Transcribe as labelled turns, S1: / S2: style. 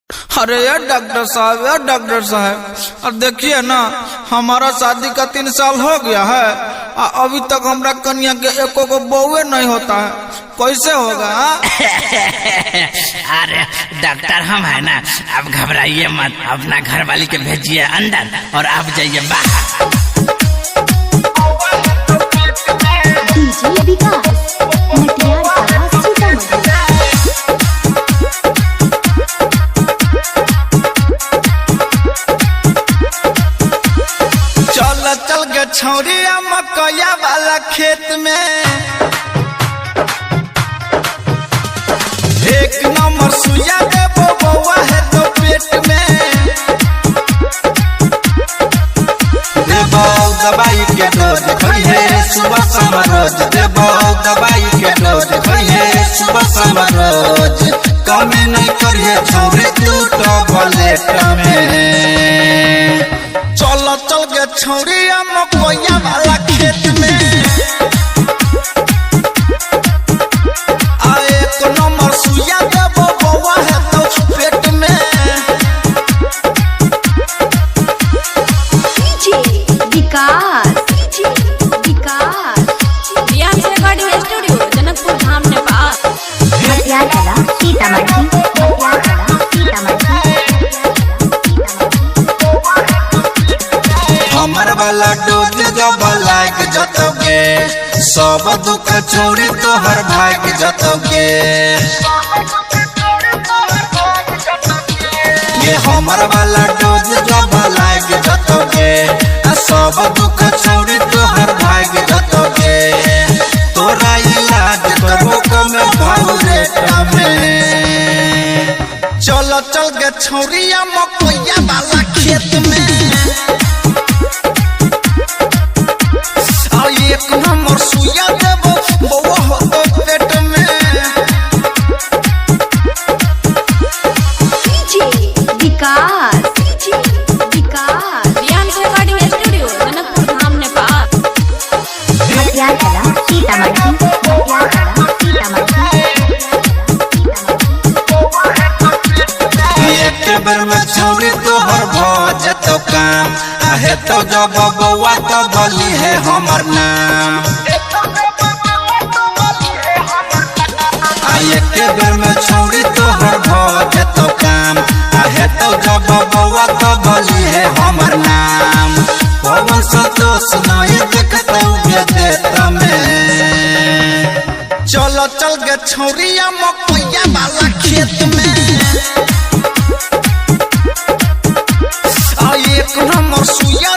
S1: अरे यार डॉक्टर साहब और देखिए ना, हमारा शादी का 3 साल हो गया है, अभी तक हमरा कन्या के एको को बउए नहीं होता है, कैसे होगा?
S2: अरे डॉक्टर हम है ना, आप घबराइए मत, अपना घर वाली के भेजिए अंदर और आप जाइए बाहर।
S3: डीजे विकास मटियार कला सीतामढ़ी।
S1: चल के छौरिया मकैया वाला खेत में, एक नंबर सुइया देबो बउआ है तो पेट में, देबो दवाई के डोज खइहे सुबह शाम रोज, देबो दवाई के डोज खइहे सुबह शाम रोज, कमी नहीं करिए छौरी तू टॉबलेट में। चल के छौरिया मकैया वाला खेत में, एक नंबर सुइया देबो बउआ है तो पेट में।
S3: डीजे विकास
S4: रियांश रिकॉर्डिंग स्टूडियो जनकपुर धाम नेपाल।
S3: मटियार कला सीतामढ़ी।
S1: हमर वाला डोज जब लाग जतोगे, सब दुख छोड़ी तोहर भाग जतोगे, ये हमर वाला डोज जब लाग जतोगे, सब दुख छोड़ी तोहर भाग जतोगे, तोरा इलाज करबो कम भाव रेट में। चल के छौरिया मकैया वाला खेत में, एक नंबर सुइया देबो बउआ हो तो पेट में।
S3: डीजे विकास
S4: रियांश रिकॉर्डिंग स्टूडियो जनकपुर धाम नेपाल।
S3: मटियार कला सीतामढ़ी।
S1: एक बेर में छौरी तोहर भ जतो काम, आहे तो जब बउआ तो बोली है हमर नाम, एक बेर में छौरी तोहर भ जतो काम, आहे तो जब बउआ तो बोली है हमर नाम, पवन संतोष नहीं देखता देत में। चल के छौरिया मकैया वाला खेत में, एक नंबर सुइया